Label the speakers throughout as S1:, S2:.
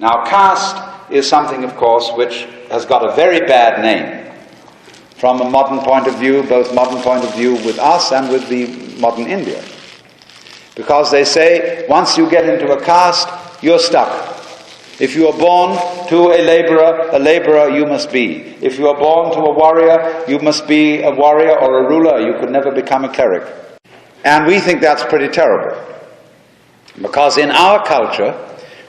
S1: Now, caste is something, of course, which has got a very bad name from a modern point of view, both modern point of view with us and with the modern India. Because they say, once you get into a caste, you're stuck. If you are born to a laborer you must be. If you are born to a warrior, you must be a warrior or a ruler. You could never become a cleric. And we think that's pretty terrible. Because in our culture,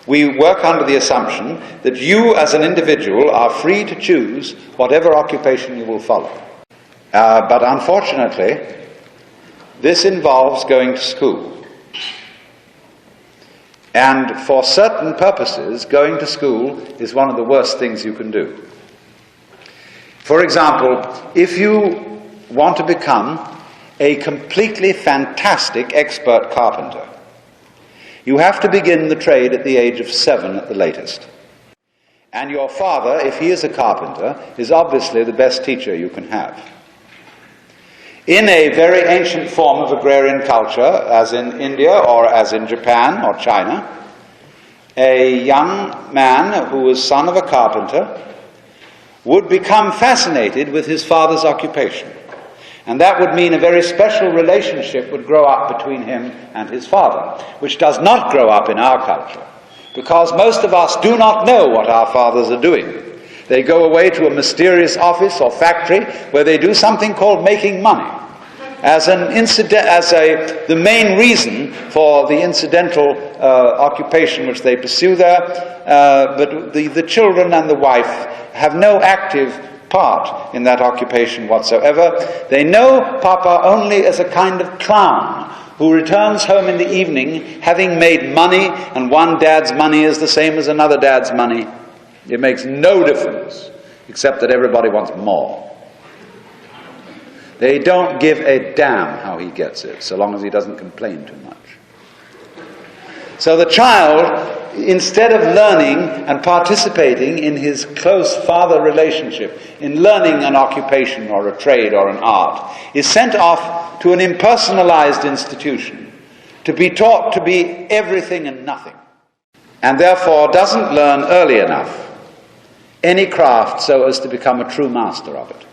S1: we work under the assumption that you as an individual are free to choose whatever occupation you will follow. But unfortunately, this involves going to school. And for certain purposes, going to school is one of the worst things you can do. For example, if you want to become a completely fantastic expert carpenter, you have to begin the trade at the age of 7 at the latest. And your father, if he is a carpenter, is obviously the best teacher you can have. In a very ancient form of agrarian culture, as in India or as in Japan or China, a young man who was son of a carpenter would become fascinated with his father's occupation. And that would mean a very special relationship would grow up between him and his father, which does not grow up in our culture, because most of us do not know what our fathers are doing. They go away to a mysterious office or factory where they do something called making money, as the main reason for the incidental occupation which they pursue there. But the children and the wife have no active part in that occupation whatsoever. They know Papa only as a kind of clown who returns home in the evening having made money, and one dad's money is the same as another dad's money. It makes no difference, except that everybody wants more. They don't give a damn how he gets it, so long as he doesn't complain too much. So the child, instead of learning and participating in his close father relationship, in learning an occupation or a trade or an art, is sent off to an impersonalized institution to be taught to be everything and nothing, and therefore doesn't learn early enough any craft so as to become a true master of it.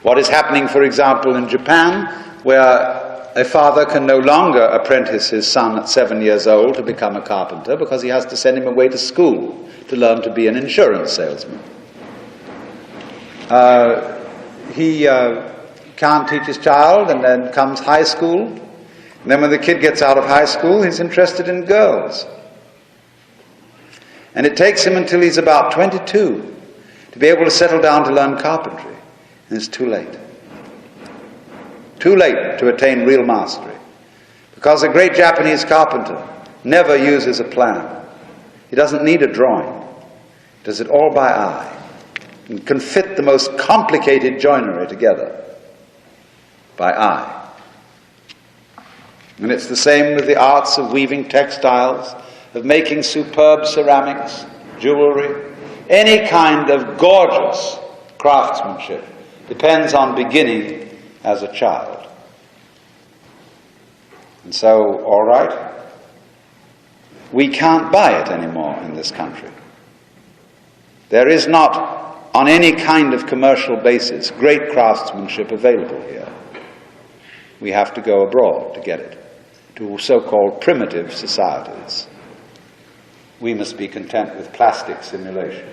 S1: What is happening, for example, in Japan, where a father can no longer apprentice his son at 7 years old to become a carpenter because he has to send him away to school to learn to be an insurance salesman. He can't teach his child, and then comes high school. And then when the kid gets out of high school, he's interested in girls. And it takes him until he's about 22 to be able to settle down to learn carpentry. And it's too late. Too late to attain real mastery. Because a great Japanese carpenter never uses a plan. He doesn't need a drawing. He does it all by eye. And can fit the most complicated joinery together by eye. And it's the same with the arts of weaving textiles, of making superb ceramics, jewelry. Any kind of gorgeous craftsmanship depends on beginning as a child. And so, all right, we can't buy it anymore in this country. There is not, on any kind of commercial basis, great craftsmanship available here. We have to go abroad to get it, to so-called primitive societies. We must be content with plastic simulation.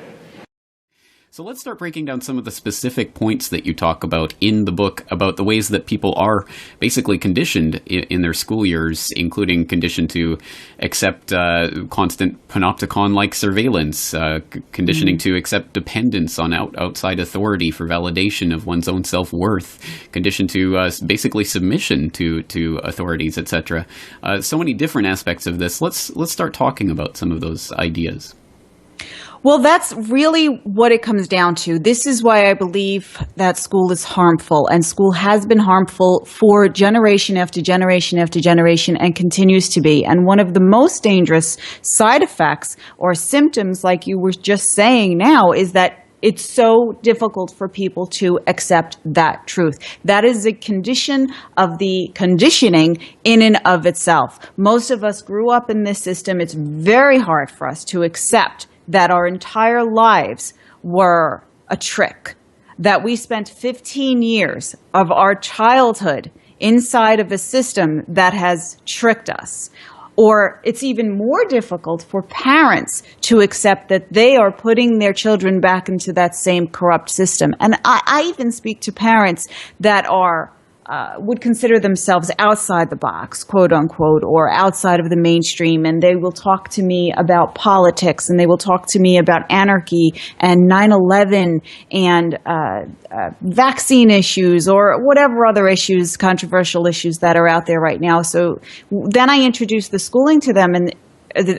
S2: So let's start breaking down some of the specific points that you talk about in the book about the ways that people are basically conditioned in their school years, including conditioned to accept constant panopticon-like surveillance, conditioning to accept dependence on outside authority for validation of one's own self-worth, conditioned to basically submission to authorities, etc. So many different aspects of this. Let's start talking about some of those ideas.
S3: Well, that's really what it comes down to. This is why I believe that school is harmful, and school has been harmful for generation after generation after generation and continues to be. And one of the most dangerous side effects or symptoms, like you were just saying now, is that It's so difficult for people to accept that truth. That is a condition of the conditioning in and of itself. Most of us grew up in this system. It's very hard for us to accept that our entire lives were a trick, that we spent 15 years of our childhood inside of a system that has tricked us. Or it's even more difficult for parents to accept that they are putting their children back into that same corrupt system. And I even speak to parents that are would consider themselves outside the box, quote unquote, or outside of the mainstream, and they will talk to me about politics, and they will talk to me about anarchy and 9/11 and vaccine issues or whatever other issues, controversial issues that are out there right now. So then I introduce the schooling to them, and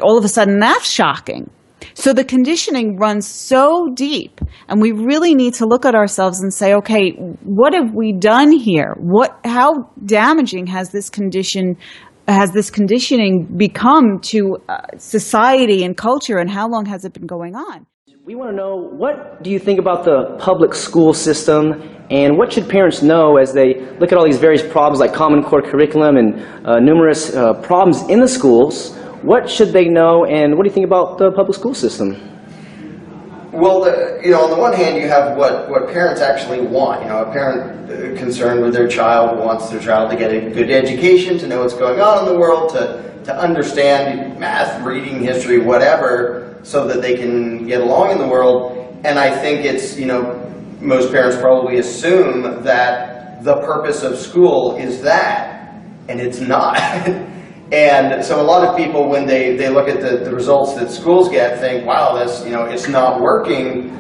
S3: all of a sudden that's shocking. So the conditioning runs so deep, and we really need to look at ourselves and say, okay, what have we done here? How damaging has this conditioning become to society and culture, and how long has it been going on?
S4: We want to know, what do you think about the public school system, and what should parents know as they look at all these various problems like Common Core curriculum and numerous problems in the schools? What should they know, and what do you think about the public school system?
S5: Well, on the one hand, you have what parents actually want. A parent concerned with their child wants their child to get a good education, to know what's going on in the world, to understand math, reading, history, whatever, so that they can get along in the world. And I think it's, most parents probably assume that the purpose of school is that, and it's not. And so a lot of people, when they look at the results that schools get, think, wow, this, it's not working.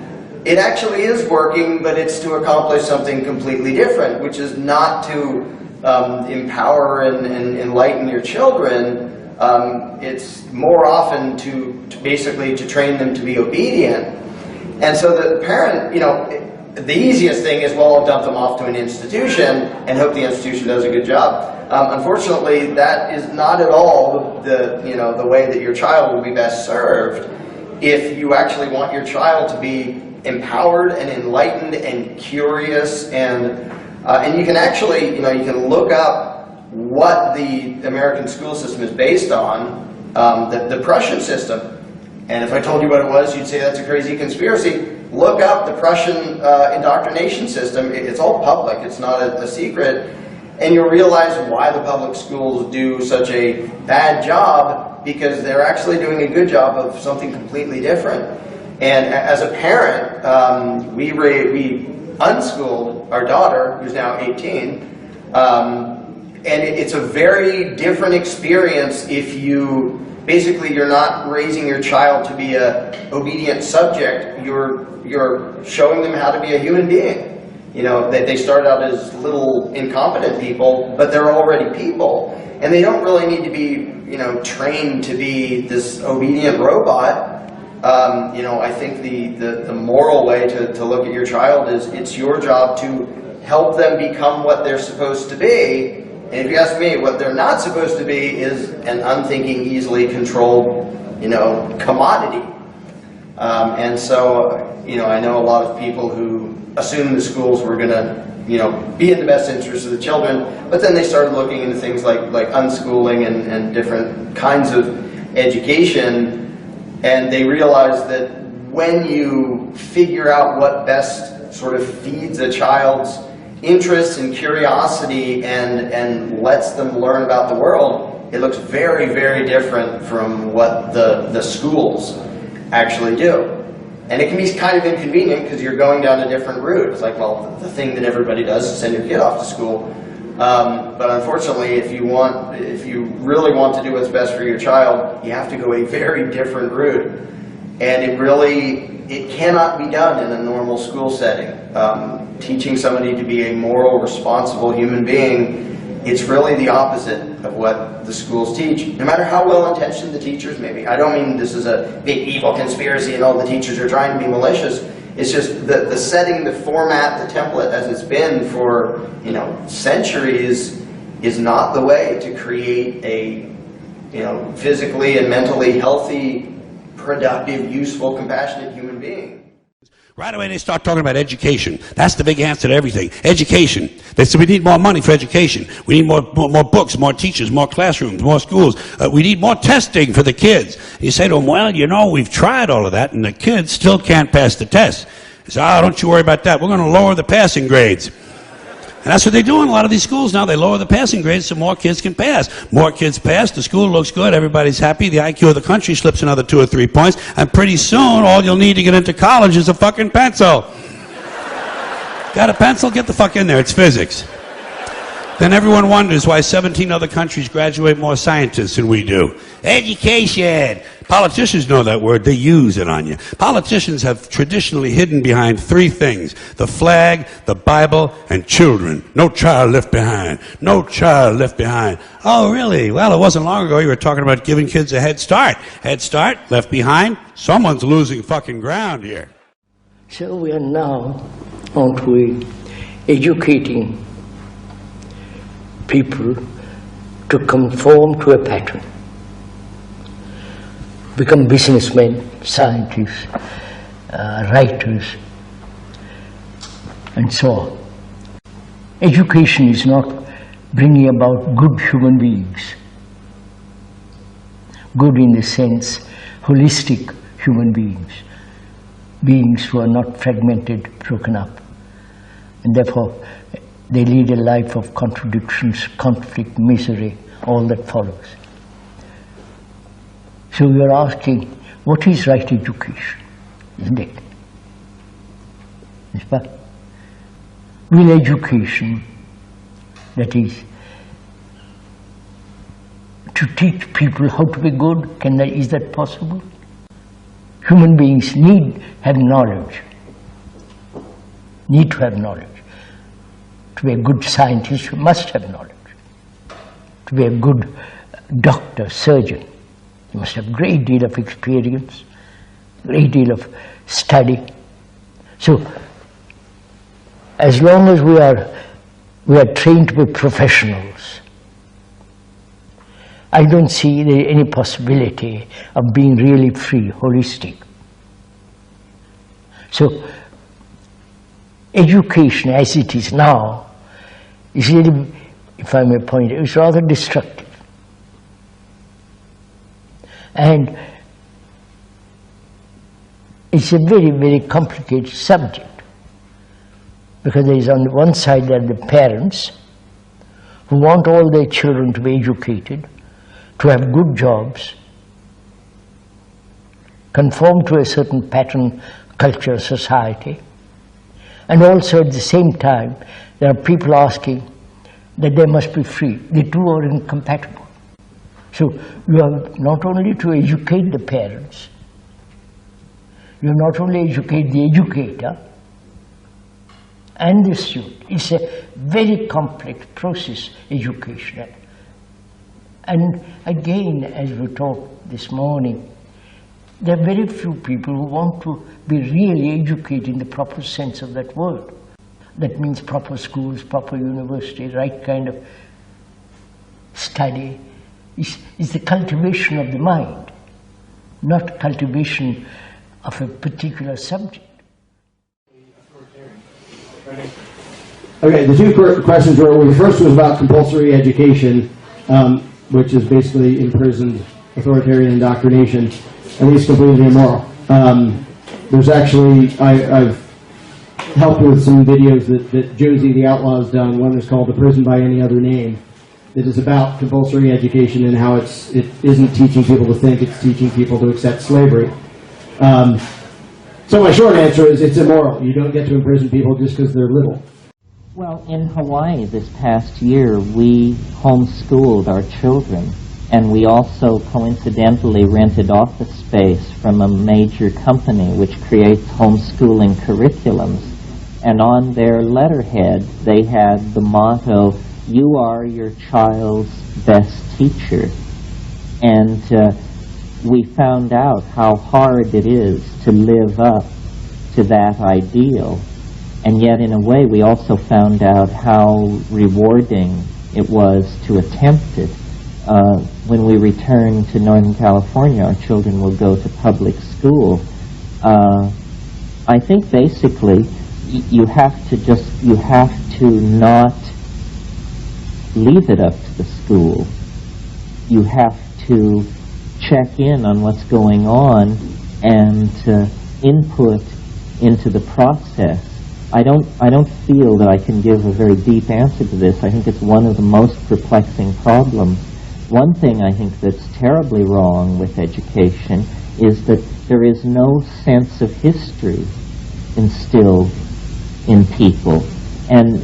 S5: It actually is working, but it's to accomplish something completely different, which is not to empower and enlighten your children. It's more often to basically to train them to be obedient. And so the parent, the easiest thing is, well, I'll dump them off to an institution and hope the institution does a good job. Unfortunately, that is not at all the way that your child will be best served. If you actually want your child to be empowered and enlightened and curious, and you can actually, you can look up what the American school system is based on, the Prussian system. And if I told you what it was, you'd say that's a crazy conspiracy. Look up the Prussian indoctrination system. It's all public. It's not a secret. And you'll realize why the public schools do such a bad job, because they're actually doing a good job of something completely different. And as a parent, we unschooled our daughter, who's now 18, and it's a very different experience if you're not raising your child to be an obedient subject. You're showing them how to be a human being. They start out as little incompetent people, but they're already people. And they don't really need to be, trained to be this obedient robot. I think the moral way to look at your child is it's your job to help them become what they're supposed to be. And if you ask me, what they're not supposed to be is an unthinking, easily controlled, commodity. And so, I know a lot of people who assumed the schools were going to, be in the best interest of the children, but then they started looking into things like unschooling and different kinds of education, and they realized that when you figure out what best sort of feeds a child's interest and curiosity and lets them learn about the world, it looks very, very different from what the schools actually do. And it can be kind of inconvenient because you're going down a different route. It's like, well, the thing that everybody does is send your kid off to school. But unfortunately, if you really want to do what's best for your child, you have to go a very different route. And it cannot be done in a normal school setting. Teaching somebody to be a moral, responsible human being, it's really the opposite of what the schools teach, no matter how well-intentioned the teachers may be. I don't mean this is a big evil conspiracy and all the teachers are trying to be malicious. It's just the setting, the format, the template as it's been for centuries is not the way to create a physically and mentally healthy, productive, useful, compassionate human being.
S6: Right away they start talking about education. That's the big answer to everything. Education. They say we need more money for education. We need more books, more teachers, more classrooms, more schools. We need more testing for the kids. You say to them, well, you know, we've tried all of that and the kids still can't pass the test. They say, oh, don't you worry about that. We're going to lower the passing grades. And that's what they do in a lot of these schools now. They lower the passing grades so more kids can pass. More kids pass, the school looks good, everybody's happy, the IQ of the country slips another 2 or 3 points, and pretty soon all you'll need to get into college is a fucking pencil. Got a pencil? Get the fuck in there, it's physics. Then everyone wonders why 17 other countries graduate more scientists than we do. Education! Politicians know that word, they use it on you. Politicians have traditionally hidden behind 3 things: the flag, the Bible, and children. No child left behind. No child left behind. Oh, really? Well, it wasn't long ago you were talking about giving kids a head start. Head start, left behind? Someone's losing fucking ground here.
S7: So we are now on to educating people to conform to a pattern, become businessmen, scientists, writers, and so on. Education is not bringing about good human beings, good in the sense holistic human beings, beings who are not fragmented, broken up, and therefore they lead a life of contradictions, conflict, misery, all that follows. So we are asking, what is right education? Isn't it? Will education, that is, to teach people how to be good, is that possible? Human beings need to have knowledge. To be a good scientist, you must have knowledge. To be a good doctor, surgeon, you must have a great deal of experience, great deal of study. So, as long as we are trained to be professionals, I don't see any possibility of being really free, holistic. So, education as it is now is really, if I may point out, it's rather destructive. And it's a very, very complicated subject, because there is on one side there are the parents who want all their children to be educated, to have good jobs, conform to a certain pattern, culture, society. And also at the same time, there are people asking that they must be free. The two are incompatible. So you have not only to educate the parents, you not only educate the educator and the student. It's a very complex process, educational. And again, as we talked this morning, there are very few people who want to be really educated in the proper sense of that word. That means proper schools, proper universities, right kind of study. Is the cultivation of the mind, not cultivation of a particular subject.
S8: Okay, the 2 questions were, the first was about compulsory education, which is basically imprisoned authoritarian indoctrination, and it's completely immoral. There's actually, I've helped with some videos that Josie the Outlaw has done. One is called The Prison by Any Other Name. It is about compulsory education and how it isn't teaching people to think, it's teaching people to accept slavery. So my short answer is it's immoral. You don't get to imprison people just because they're little.
S9: Well, in Hawaii this past year, we homeschooled our children, and we also coincidentally rented office space from a major company which creates homeschooling curriculums. And on their letterhead, they had the motto, "You are your child's best teacher." And we found out how hard it is to live up to that ideal. And yet, in a way, we also found out how rewarding it was to attempt it. When we return to Northern California, our children will go to public school. I think basically you have to not leave it up to the school. You have to check in on what's going on and input into the process. I don't feel that I can give a very deep answer to this. I think it's one of the most perplexing problems. One thing I think that's terribly wrong with education is that there is no sense of history instilled in people. And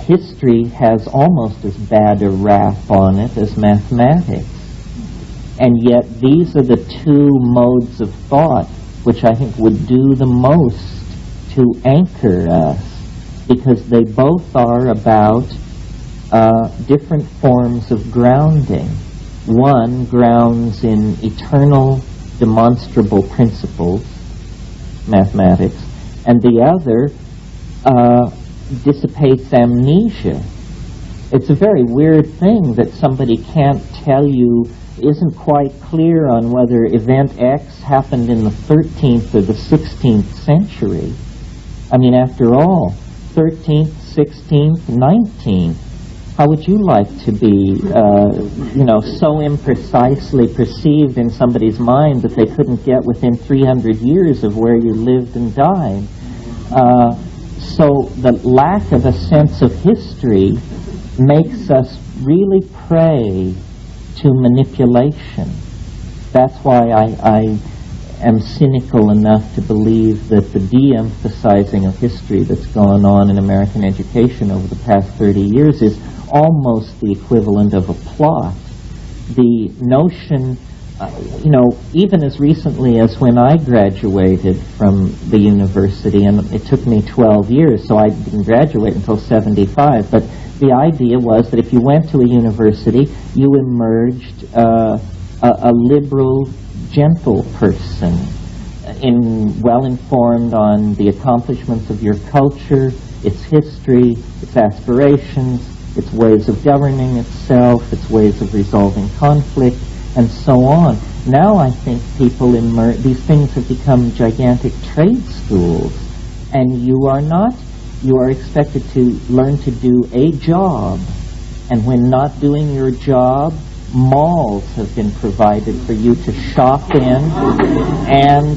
S9: history has almost as bad a rap on it as mathematics. And yet these are the two modes of thought which I think would do the most to anchor us, because they both are about different forms of grounding. One grounds in eternal demonstrable principles, mathematics, and the other dissipates amnesia. It's a very weird thing that somebody can't tell you, isn't quite clear on whether event X happened in the 13th or the 16th century. I mean, after all, 13th, 16th, 19th, how would you like to be, so imprecisely perceived in somebody's mind that they couldn't get within 300 years of where you lived and died? So the lack of a sense of history makes us really prey to manipulation. That's why I am cynical enough to believe that the de-emphasizing of history that's gone on in American education over the past 30 years is almost the equivalent of a plot. The notion, even as recently as when I graduated from the university, and it took me 12 years, so I didn't graduate until 75, but the idea was that if you went to a university, you emerged a liberal, gentle person, well-informed on the accomplishments of your culture, its history, its aspirations, its ways of governing itself, its ways of resolving conflict, and so on. Now I think people these things have become gigantic trade schools, and you are expected to learn to do a job, and when not doing your job, malls have been provided for you to shop in, and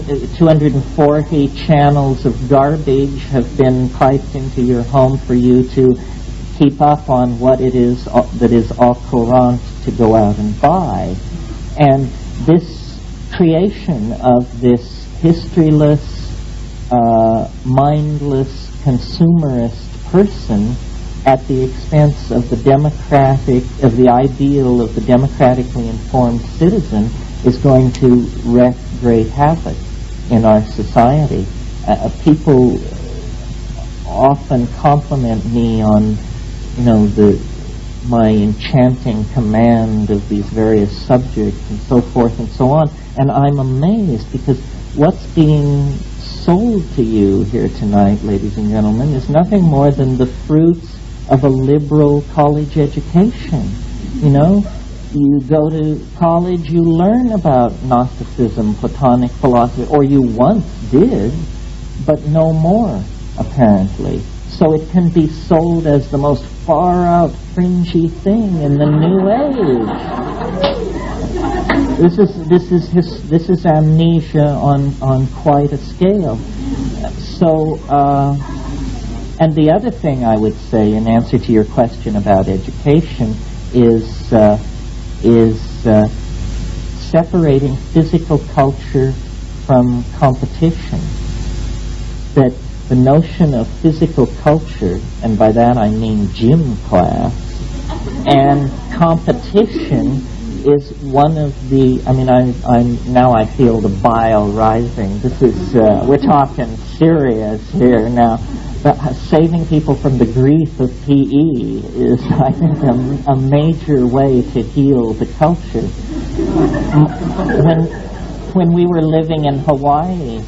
S9: 240 channels of garbage have been piped into your home for you to keep up on what it is that is au courant to go out and buy. And this creation of this historyless, mindless, consumerist person at the expense of the ideal of the democratically informed citizen is going to wreak great havoc in our society. People often compliment me on, my enchanting command of these various subjects and so forth and so on, and I'm amazed because what's being sold to you here tonight, ladies and gentlemen, is nothing more than the fruits of a liberal college education. You go to college, you learn about Gnosticism, Platonic philosophy, or you once did, but no more, apparently. So it can be sold as the most far-out, fringy thing in the new age. This is amnesia on quite a scale. So, and the other thing I would say in answer to your question about education is separating physical culture from competition. That the notion of physical culture, and by that I mean gym class, and competition is one of the, I feel the bile rising. This is, we're talking serious here now. But saving people from the grief of PE is, I think, a major way to heal the culture. When we were living in Hawaii,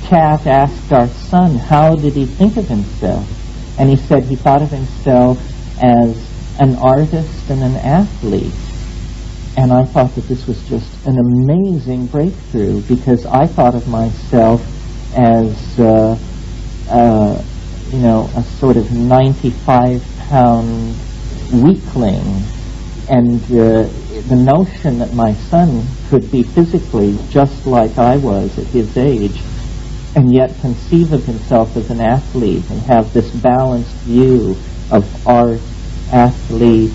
S9: Kat asked our son, how did he think of himself? And he said he thought of himself as an artist and an athlete. And I thought that this was just an amazing breakthrough, because I thought of myself as, you know, a sort of 95-pound weakling. And the notion that my son could be physically just like I was at his age, and yet conceive of himself as an athlete and have this balanced view of art, athlete,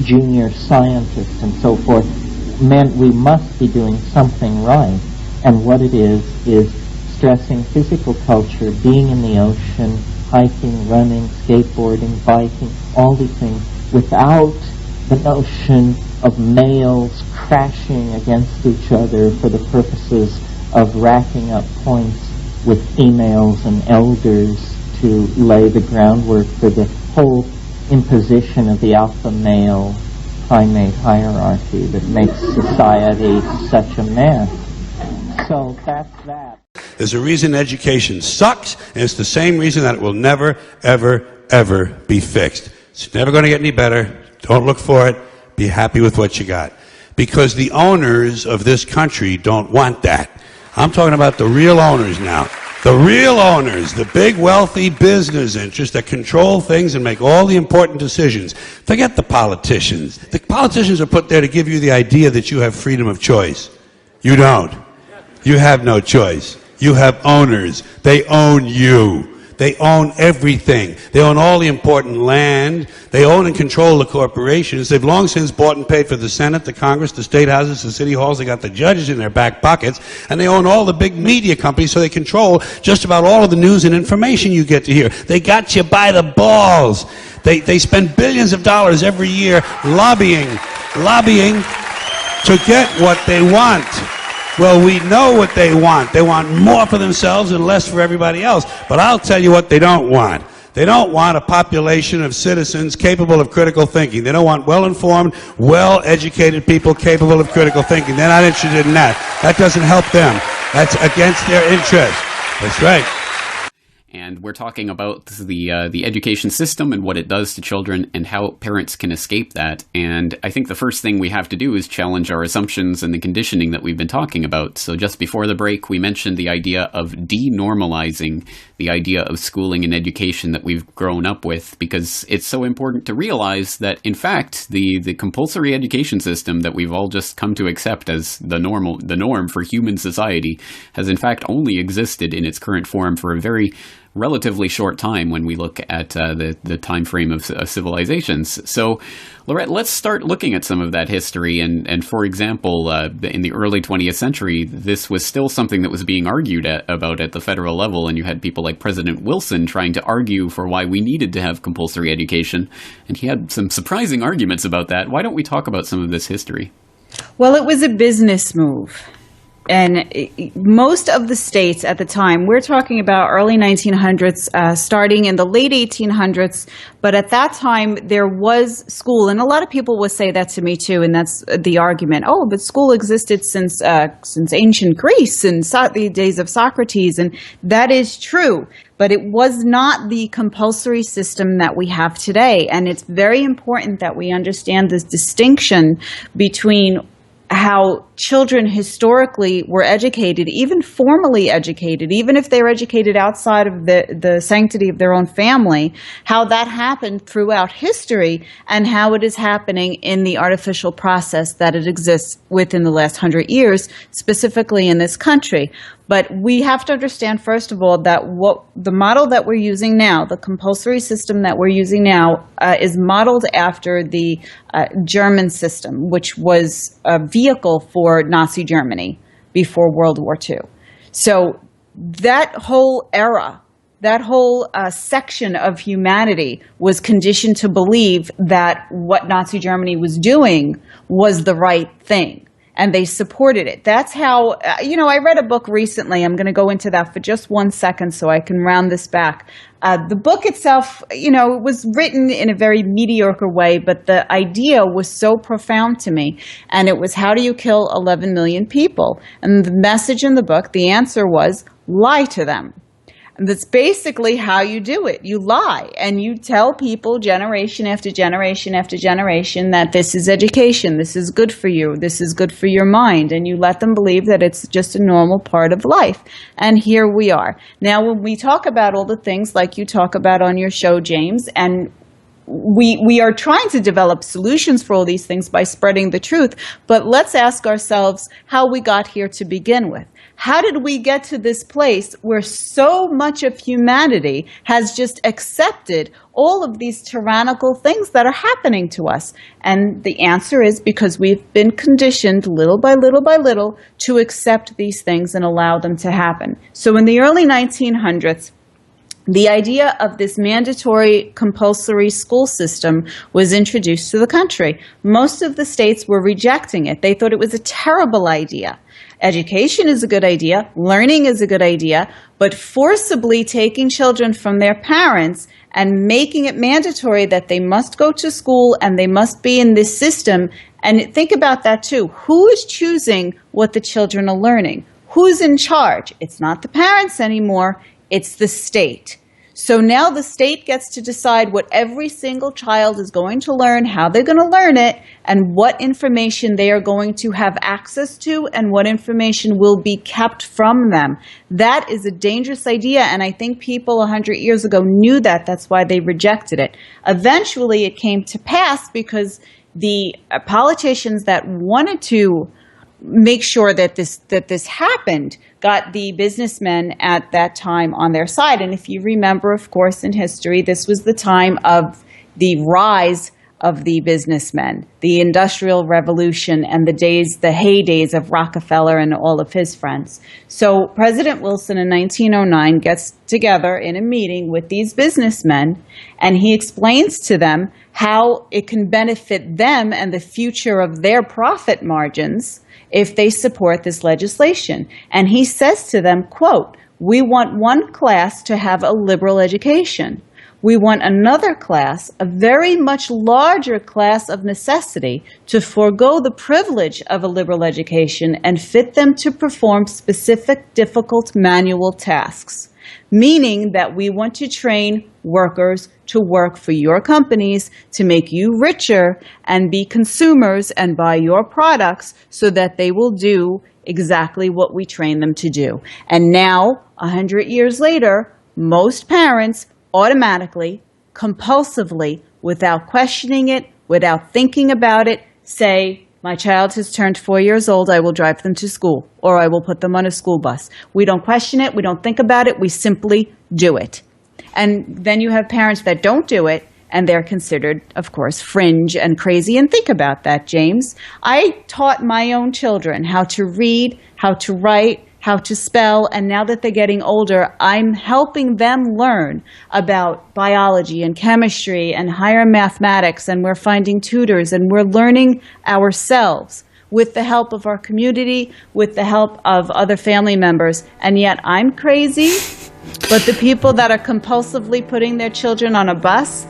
S9: junior scientist, and so forth, meant we must be doing something right. And what it is stressing physical culture, being in the ocean, hiking, running, skateboarding, biking, all these things, without the notion of males crashing against each other for the purposes of racking up points with females and elders to lay the groundwork for the whole imposition of the alpha male primate hierarchy that makes society such a mess. So that's that.
S6: There's a reason education sucks, and it's the same reason that it will never, ever, ever be fixed. It's never going to get any better. Don't look for it. Be happy with what you got. Because the owners of this country don't want that. I'm talking about the real owners now. The real owners, the big wealthy business interests that control things and make all the important decisions. Forget the politicians. The politicians are put there to give you the idea that you have freedom of choice. You don't. You have no choice. You have owners. They own you. They own everything. They own all the important land. They own and control the corporations. They've long since bought and paid for the Senate, the Congress, the state houses, the city halls. They got the judges in their back pockets. And they own all the big media companies, so they control just about all of the news and information you get to hear. They got you by the balls. They spend billions of dollars every year lobbying to get what they want. Well, we know what they want. They want more for themselves and less for everybody else. But I'll tell you what they don't want. They don't want a population of citizens capable of critical thinking. They don't want well-informed, well-educated people capable of critical thinking. They're not interested in that. That doesn't help them. That's against their interest. That's right.
S2: And we're talking about the education system and what it does to children and how parents can escape that. And I think the first thing we have to do is challenge our assumptions and the conditioning that we've been talking about. So just before the break, we mentioned the idea of denormalizing the idea of schooling and education that we've grown up with, because it's so important to realize that, in fact, the compulsory education system that we've all just come to accept as the norm for human society has, in fact, only existed in its current form for a very relatively short time when we look at the time frame of civilizations. So, Lorette, let's start looking at some of that history. And for example, in the early 20th century, this was still something that was being argued about at the federal level. And you had people like President Wilson trying to argue for why we needed to have compulsory education. And he had some surprising arguments about that. Why don't we talk about some of this history?
S3: Well, it was a business move. And most of the states at the time, we're talking about early 1900s, starting in the late 1800s, but at that time there was school, and a lot of people will say that to me too, and that's the argument. Oh, but school existed since ancient Greece and the days of Socrates, and that is true. But it was not the compulsory system that we have today, and it's very important that we understand this distinction between how children historically were educated, even formally educated, even if they were educated outside of the sanctity of their own family, how that happened throughout history and how it is happening in the artificial process that it exists within the last 100 years, specifically in this country. But we have to understand, first of all, that what the model that we're using now, the compulsory system that we're using now, is modeled after the German system, which was a vehicle for Nazi Germany before World War II. So that whole era, that whole section of humanity was conditioned to believe that what Nazi Germany was doing was the right thing. And they supported it. That's how, I read a book recently. I'm going to go into that for just 1 second so I can round this back. The book itself, it was written in a very mediocre way, but the idea was so profound to me. And it was, how do you kill 11 million people? And the message in the book, the answer was, lie to them. And that's basically how you do it. You lie and you tell people generation after generation after generation that this is education, this is good for you, this is good for your mind, and you let them believe that it's just a normal part of life. And here we are. Now, when we talk about all the things like you talk about on your show, James, and we are trying to develop solutions for all these things by spreading the truth, but let's ask ourselves how we got here to begin with. How did we get to this place where so much of humanity has just accepted all of these tyrannical things that are happening to us? And the answer is because we've been conditioned little by little by little to accept these things and allow them to happen. So in the early 1900s, the idea of this mandatory compulsory school system was introduced to the country. Most of the states were rejecting it. They thought it was a terrible idea. Education is a good idea, learning is a good idea, but forcibly taking children from their parents and making it mandatory that they must go to school and they must be in this system. And think about that too. Who is choosing what the children are learning? Who's in charge? It's not the parents anymore, it's the state. So now the state gets to decide what every single child is going to learn, how they're going to learn it, and what information they are going to have access to and what information will be kept from them. That is a dangerous idea, and I think people 100 years ago knew that. That's why they rejected it. Eventually it came to pass because the politicians that wanted to make sure that this happened got the businessmen at that time on their side. And if you remember, of course, in history, this was the time of the rise of the businessmen, the Industrial Revolution, and the heydays of Rockefeller and all of his friends. So President Wilson in 1909 gets together in a meeting with these businessmen, and he explains to them how it can benefit them and the future of their profit margins if they support this legislation. And he says to them, quote, "We want one class to have a liberal education. We want another class, a very much larger class of necessity, to forego the privilege of a liberal education and fit them to perform specific, difficult manual tasks. Meaning that we want to train workers to work for your companies to make you richer and be consumers and buy your products so that they will do exactly what we train them to do." And now, 100 years later, most parents automatically, compulsively, without questioning it, without thinking about it, say, "My child has turned 4 years old, I will drive them to school, or I will put them on a school bus." We don't question it, we don't think about it, we simply do it. And then you have parents that don't do it, and they're considered, of course, fringe and crazy. And think about that, James. I taught my own children how to read, how to write, how to spell, and now that they're getting older, I'm helping them learn about biology and chemistry and higher mathematics, and we're finding tutors, and we're learning ourselves with the help of our community, with the help of other family members. And yet I'm crazy, but the people that are compulsively putting their children on a bus.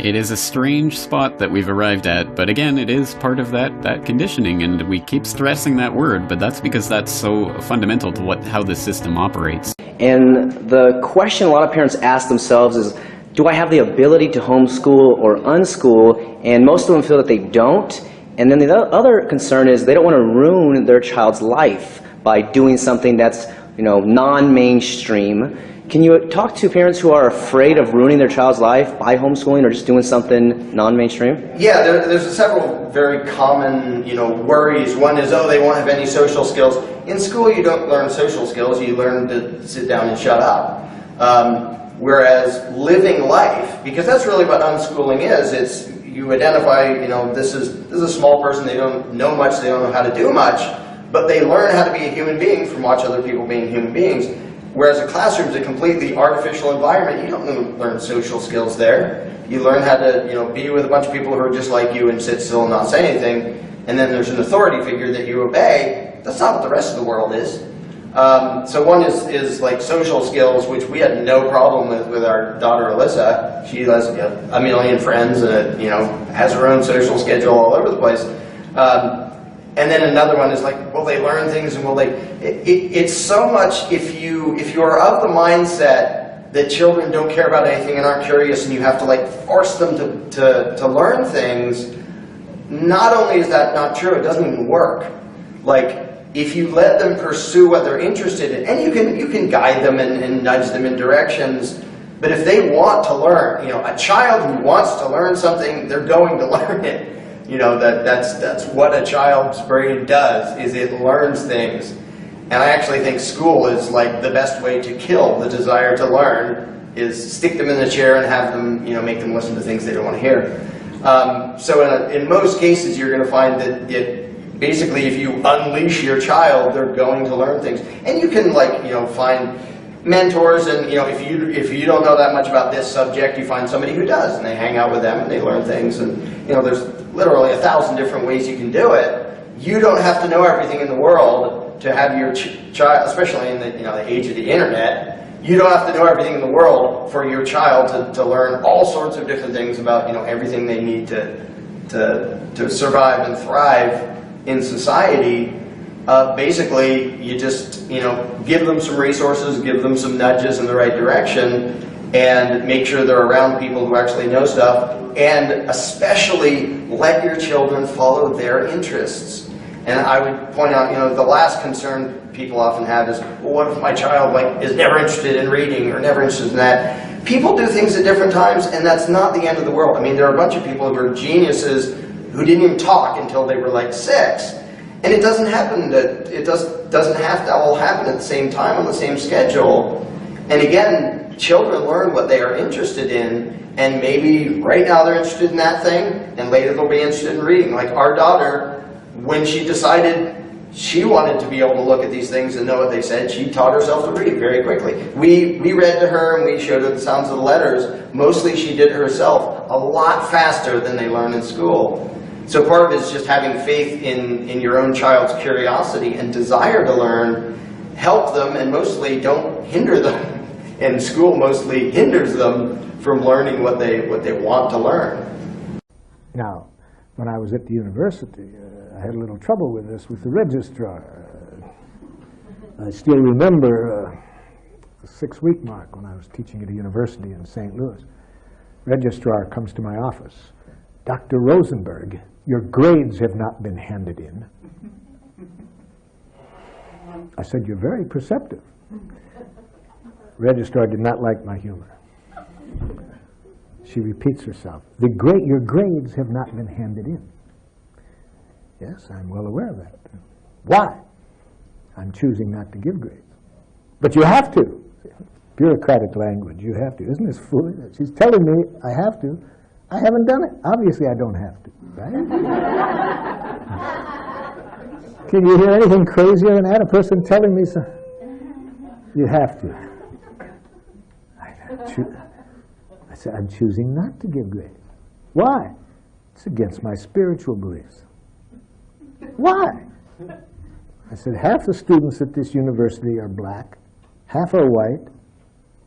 S2: It is a strange spot that we've arrived at, but again, it is part of that conditioning, and we keep stressing that word, but that's because that's so fundamental to how the system operates.
S4: And the question a lot of parents ask themselves is, do I have the ability to homeschool or unschool? And most of them feel that they don't. And then the other concern is they don't want to ruin their child's life by doing something that's, non-mainstream. Can you talk to parents who are afraid of ruining their child's life by homeschooling or just doing something non-mainstream?
S5: Yeah, there's several very common, worries. One is, they won't have any social skills. In school, you don't learn social skills. You learn to sit down and shut up. Whereas living life, because that's really what unschooling is. It's you identify, this is a small person. They don't know much. They don't know how to do much, but they learn how to be a human being from watch other people being human beings. Whereas a classroom is a completely artificial environment. You don't learn social skills there. You learn how to, be with a bunch of people who are just like you and sit still and not say anything. And then there's an authority figure that you obey. That's not what the rest of the world is. So one is like social skills, which we had no problem with our daughter Alyssa. She has a million friends and has her own social schedule all over the place. And then another one is like, will they learn things and will they... It's so much, if you're of the mindset that children don't care about anything and aren't curious and you have to like force them to learn things, not only is that not true, it doesn't even work. Like, if you let them pursue what they're interested in, and you can guide them and nudge them in directions, but if they want to learn, a child who wants to learn something, they're going to learn it. That's what a child's brain does, is it learns things. And I actually think school is like the best way to kill the desire to learn, is stick them in the chair and have them, make them listen to things they don't want to hear. So in most cases, you're going to find that basically if you unleash your child, they're going to learn things. And you can find mentors, and if you don't know that much about this subject, you find somebody who does, and they hang out with them and they learn things. And there's literally 1,000 different ways you can do it. You don't have to know everything in the world to have your child, especially in the age of the internet. You don't have to know everything in the world for your child to learn all sorts of different things about everything they need to survive and thrive in society. Basically, you just give them some resources, give them some nudges in the right direction, and make sure they're around people who actually know stuff, and especially let your children follow their interests. And I would point out, the last concern people often have is, well, what if my child is never interested in reading or never interested in that? People do things at different times, and that's not the end of the world. I mean, there are a bunch of people who are geniuses who didn't even talk until they were 6. And it doesn't happen doesn't have to all happen at the same time on the same schedule. And again, children learn what they are interested in, and maybe right now they're interested in that thing, and later they'll be interested in reading. Like our daughter, when she decided she wanted to be able to look at these things and know what they said, she taught herself to read very quickly. We read to her and we showed her the sounds of the letters. Mostly she did it herself, a lot faster than they learn in school. So part of it is just having faith in your own child's curiosity and desire to learn. Help them, and mostly don't hinder them. And school mostly hinders them from learning what they want to learn.
S10: Now, when I was at the university, I had a little trouble with this with the registrar. I still remember the 6-week mark when I was teaching at a university in St. Louis. Registrar comes to my office. Dr. Rosenberg, your grades have not been handed in. I said, you're very perceptive. Registrar did not like my humor. She repeats herself. Your grades have not been handed in. Yes, I'm well aware of that. Why? I'm choosing not to give grades. But you have to. Bureaucratic language, you have to. Isn't this foolish? She's telling me I have to. I haven't done it. Obviously, I don't have to, right? Can you hear anything crazier than that? A person telling me something. You have to. I said, I'm choosing not to give grades. Why? It's against my spiritual beliefs. Why? I said, half the students at this university are black, half are white.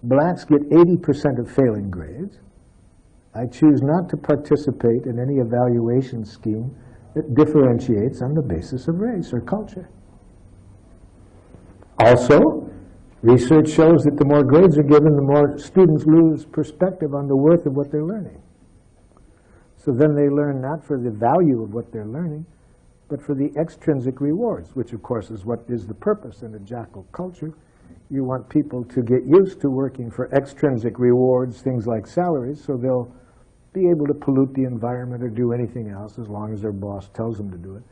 S10: Blacks get 80% of failing grades. I choose not to participate in any evaluation scheme that differentiates on the basis of race or culture. Also, research shows that the more grades are given, the more students lose perspective on the worth of what they're learning. So then they learn not for the value of what they're learning, but for the extrinsic rewards, which of course is what is the purpose in a jackal culture. You want people to get used to working for extrinsic rewards, things like salaries, so they'll be able to pollute the environment or do anything else as long as their boss tells them to do it.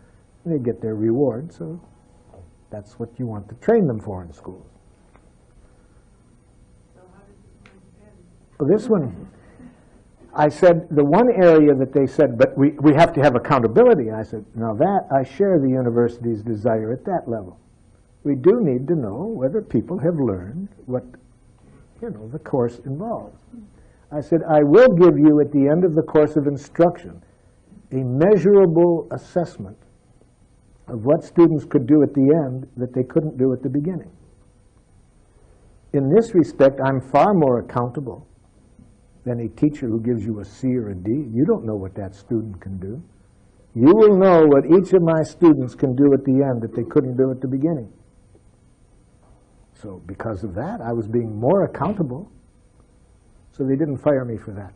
S10: And they get their reward, so that's what you want to train them for in schools. Well, this one, I said, the one area that they said, but we have to have accountability. I said, now that, I share the university's desire at that level. We do need to know whether people have learned what, the course involves. I said, I will give you at the end of the course of instruction a measurable assessment of what students could do at the end that they couldn't do at the beginning. In this respect, I'm far more accountable than a teacher who gives you a C or a D. You don't know what that student can do. you will know what each of my students can do at the end that they couldn't do at the beginning. So because of that, I was being more accountable, so they didn't fire me for that.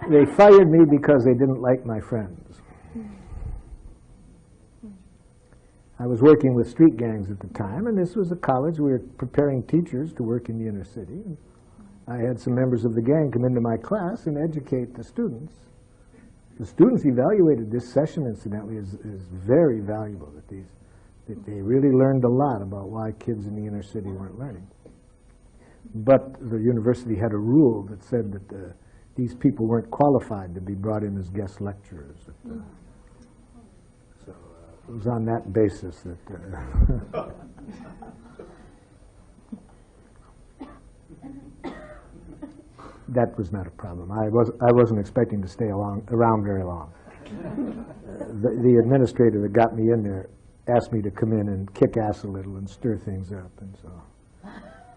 S10: They fired me because they didn't like my friends. I was working with street gangs at the time, and this was a college. We were preparing teachers to work in the inner city. And I had some members of the gang come into my class and educate the students. The students evaluated this session, incidentally, as very valuable, that they really learned a lot about why kids in the inner city weren't learning. But the university had a rule that said that these people weren't qualified to be brought in as guest lecturers. So it was on that basis that... that was not a problem. I wasn't expecting to stay around very long. The administrator that got me in there asked me to come in and kick ass a little and stir things up, and so...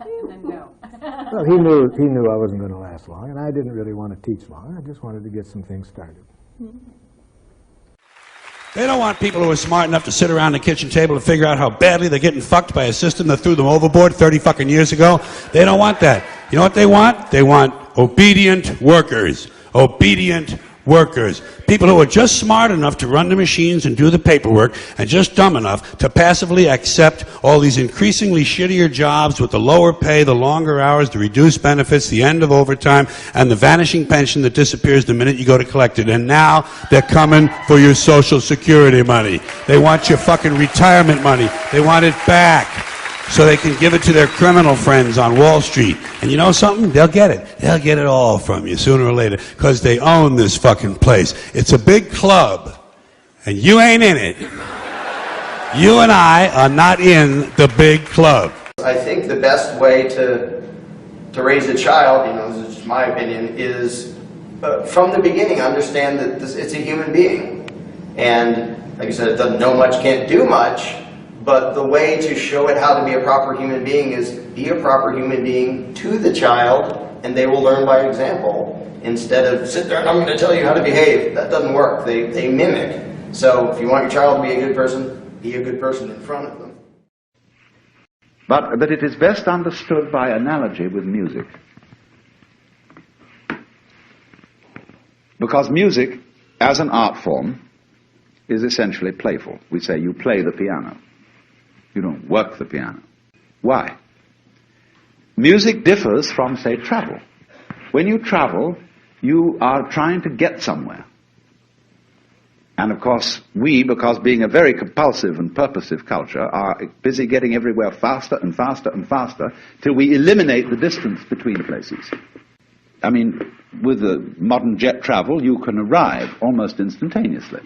S10: Well, he knew I wasn't going to last long, and I didn't really want to teach long. I just wanted to get some things started.
S6: They don't want people who are smart enough to sit around the kitchen table and figure out how badly they're getting fucked by a system that threw them overboard 30 fucking years ago. They don't want that. You know what they want? They want obedient workers. Obedient workers. People who are just smart enough to run the machines and do the paperwork, and just dumb enough to passively accept all these increasingly shittier jobs with the lower pay, the longer hours, the reduced benefits, the end of overtime, and the vanishing pension that disappears the minute you go to collect it. And now they're coming for your Social Security money. They want your fucking retirement money. They want it back, so they can give it to their criminal friends on Wall Street. And you know something? They'll get it. They'll get it all from you sooner or later, because they own this fucking place. It's a big club, and you ain't in it. You and I are not in the big club.
S5: I think the best way to raise a child, this is just my opinion, is from the beginning understand that it's a human being. And like I said, it doesn't know much, can't do much. But the way to show it how to be a proper human being is be a proper human being to the child, and they will learn by example, instead of sit there and I'm going to tell you how to behave. That doesn't work. They mimic. So if you want your child to be a good person in front of them.
S1: But that it is best understood by analogy with music. Because music, as an art form, is essentially playful. We say you play the piano. You don't work the piano. Why? Music differs from, say, travel. When you travel, you are trying to get somewhere. And of course, because being a very compulsive and purposive culture, are busy getting everywhere faster and faster and faster till we eliminate the distance between places. I mean, with the modern jet travel, you can arrive almost instantaneously.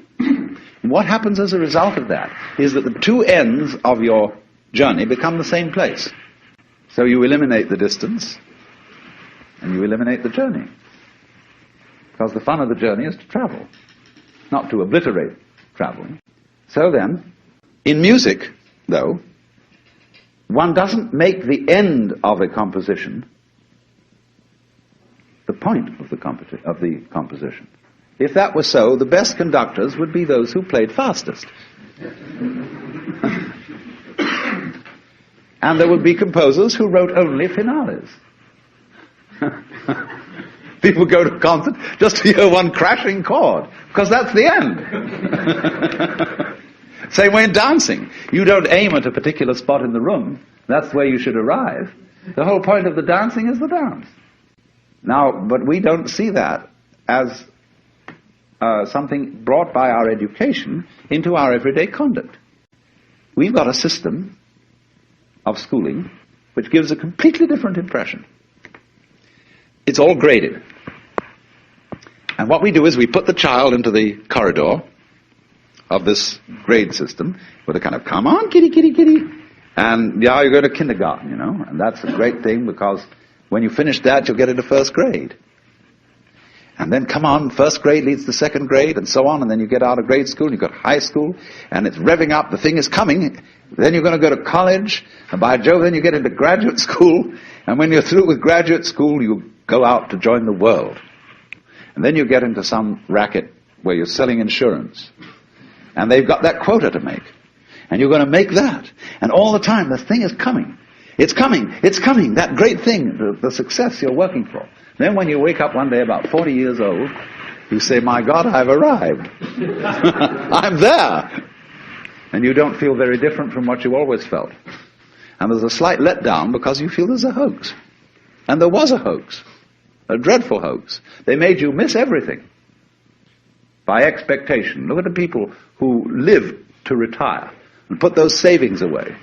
S1: What happens as a result of that is that the two ends of your journey become the same place. So you eliminate the distance, and you eliminate the journey. Because the fun of the journey is to travel, not to obliterate traveling. So then, in music, though, one doesn't make the end of a composition the point of the composition. If that were so, the best conductors would be those who played fastest. And there would be composers who wrote only finales. People go to a concert just to hear one crashing chord, because that's the end. Same way in dancing. You don't aim at a particular spot in the room. That's where you should arrive. The whole point of the dancing is the dance. Now, but we don't see that as something brought by our education into our everyday conduct. We've got a system of schooling which gives a completely different impression. It's all graded. And what we do is we put the child into the corridor of this grade system with a kind of, come on, kitty, kitty, kitty. And yeah, you go to kindergarten, and that's a great thing, because when you finish that, you'll get into first grade. And then come on, first grade leads to second grade, and so on, and then you get out of grade school, and you've got high school, and it's revving up, the thing is coming. Then you're going to go to college, and by Jove, then you get into graduate school, and when you're through with graduate school, you go out to join the world. And then you get into some racket where you're selling insurance, and they've got that quota to make, and you're going to make that. And all the time, the thing is coming. It's coming, that great thing, the success you're working for. Then when you wake up one day about 40 years old, you say, my God, I've arrived. I'm there. And you don't feel very different from what you always felt. And there's a slight letdown because you feel there's a hoax. And there was a hoax. A dreadful hoax. They made you miss everything by expectation. Look at the people who live to retire and put those savings away.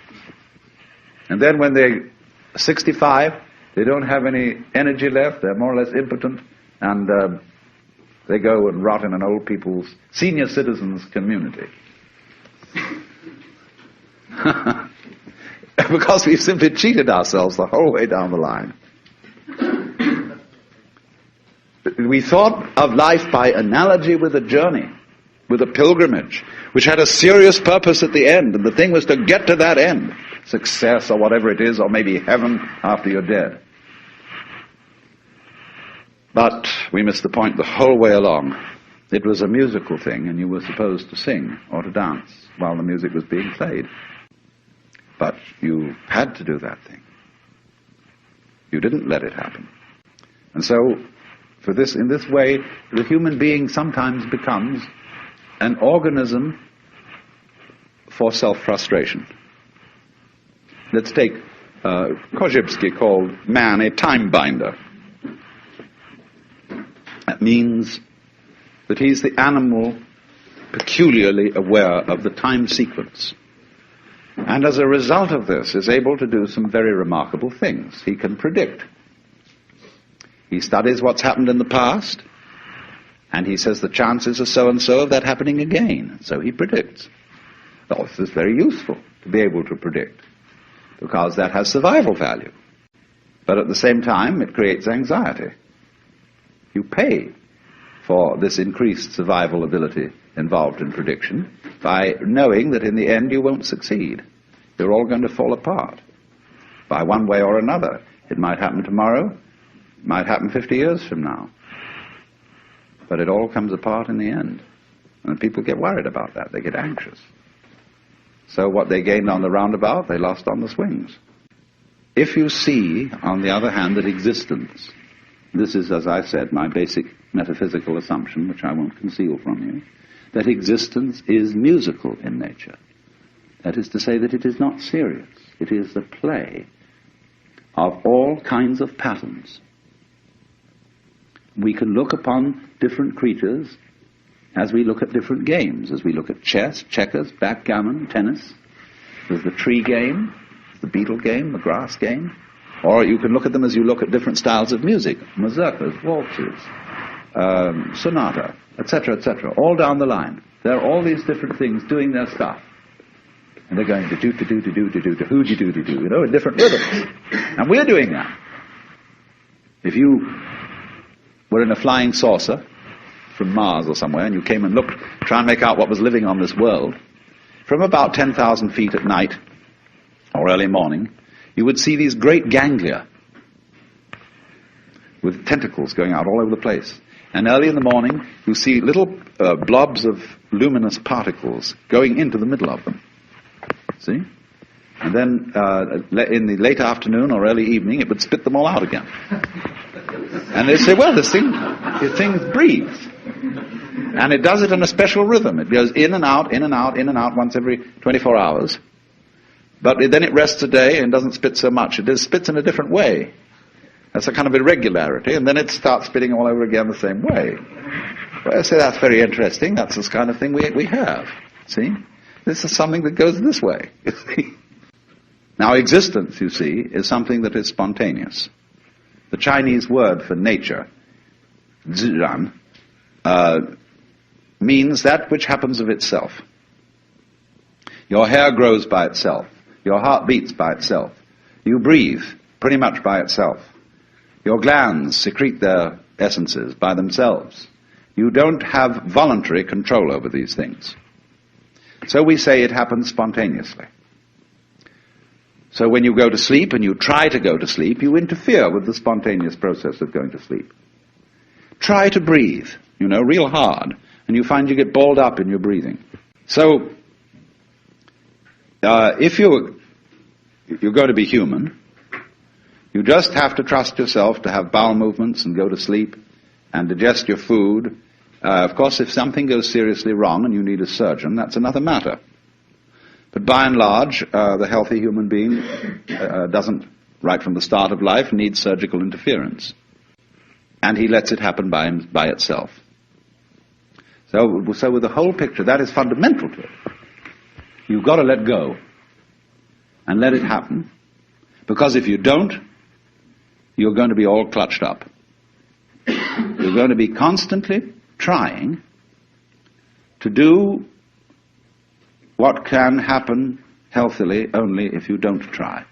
S1: And then when they're 65, they don't have any energy left, they're more or less impotent, and they go and rot in an old people's, senior citizens community. Because we've simply cheated ourselves the whole way down the line. We thought of life by analogy with a journey, with a pilgrimage, which had a serious purpose at the end, and the thing was to get to that end. Success, or whatever it is, or maybe heaven after you're dead. But we missed the point the whole way along. It was a musical thing, and you were supposed to sing or to dance while the music was being played. But you had to do that thing. You didn't let it happen. And so, in this way, the human being sometimes becomes an organism for self-frustration. Let's take Korzybski called man a time binder. That means that he's the animal peculiarly aware of the time sequence. And as a result of this is able to do some very remarkable things. He can predict. He studies what's happened in the past, and he says the chances are so-and-so of that happening again. So he predicts. Well, this is very useful to be able to predict, because that has survival value. But at the same time, it creates anxiety. You pay for this increased survival ability involved in prediction by knowing that in the end you won't succeed. You're all going to fall apart by one way or another. It might happen tomorrow, it might happen 50 years from now. But it all comes apart in the end. And people get worried about that. They get anxious. So what they gained on the roundabout, they lost on the swings. If you see, on the other hand, that existence, this is, as I said, my basic metaphysical assumption, which I won't conceal from you, that existence is musical in nature. That is to say that it is not serious. It is the play of all kinds of patterns. We can look upon different creatures as we look at different games, as we look at chess, checkers, backgammon, tennis. There's the tree game, the beetle game, the grass game. Or you can look at them as you look at different styles of music, mazurkas, waltzes, sonata, etc., all down the line. There are all these different things doing their stuff. And they're going to-do-to-do-to-do-to-do-to-hoo-de-do-de-do, in different rhythms. And we're doing that. If you were in a flying saucer from Mars or somewhere, and you came and looked, try and make out what was living on this world, from about 10,000 feet at night, or early morning, you would see these great ganglia with tentacles going out all over the place. And early in the morning, you see little blobs of luminous particles going into the middle of them. See? And then in the late afternoon or early evening, it would spit them all out again. And they'd say, well, this thing breathes. And it does it in a special rhythm. It goes in and out, in and out, in and out once every 24 hours. But then it rests a day and doesn't spit so much. It spits in a different way. That's a kind of irregularity. And then it starts spitting all over again the same way. Well, I say that's very interesting. That's this kind of thing we have. See? This is something that goes this way. You see? Now, existence, you see, is something that is spontaneous. The Chinese word for nature, ziran, means that which happens of itself. Your hair grows by itself. Your heart beats by itself. You breathe pretty much by itself. Your glands secrete their essences by themselves. You don't have voluntary control over these things. So we say it happens spontaneously. So when you go to sleep and you try to go to sleep, you interfere with the spontaneous process of going to sleep. Try to breathe, real hard, and you find you get balled up in your breathing. So if you're going to be human, you just have to trust yourself to have bowel movements and go to sleep and digest your food. Of course, if something goes seriously wrong and you need a surgeon, that's another matter. But by and large, the healthy human being doesn't, right from the start of life, need surgical interference. And he lets it happen by itself. So with the whole picture, that is fundamental to it. You've got to let go and let it happen, because if you don't, you're going to be all clutched up. You're going to be constantly trying to do what can happen healthily only if you don't try.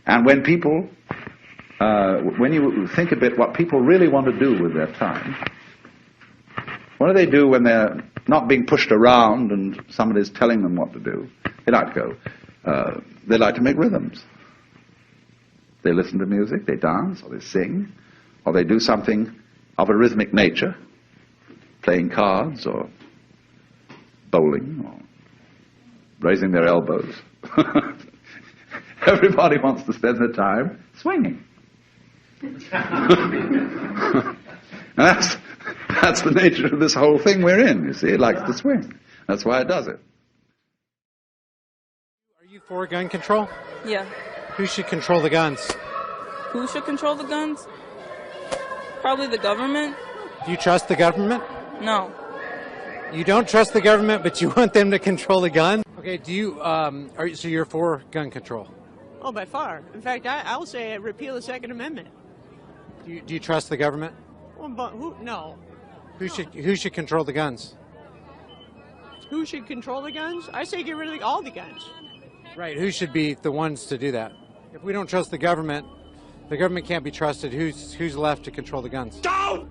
S1: And when people, when you think a bit what people really want to do with their time, what do they do when they're not being pushed around and somebody's telling them what to do? They like to go, they like to make rhythms. They listen to music, they dance, or they sing, or they do something of a rhythmic nature, playing cards, or bowling, or raising their elbows. Everybody wants to spend their time swinging. That's the nature of this whole thing we're in, you see. It likes to swing. That's why it does it.
S11: Are you for gun control?
S12: Yeah.
S11: Who should control the guns?
S12: Who should control the guns? Probably the government.
S11: Do you trust the government?
S12: No.
S11: You don't trust the government, but you want them to control the gun? Okay, do you, so you're for gun control?
S13: Oh, by far. In fact, I will say repeal the Second Amendment.
S11: Do you trust the government?
S13: Well, but no.
S11: Who should control the guns?
S13: Who should control the guns? I say get rid of all the guns.
S11: Right, who should be the ones to do that? If we don't trust the government can't be trusted. Who's left to control the guns?
S13: Don't!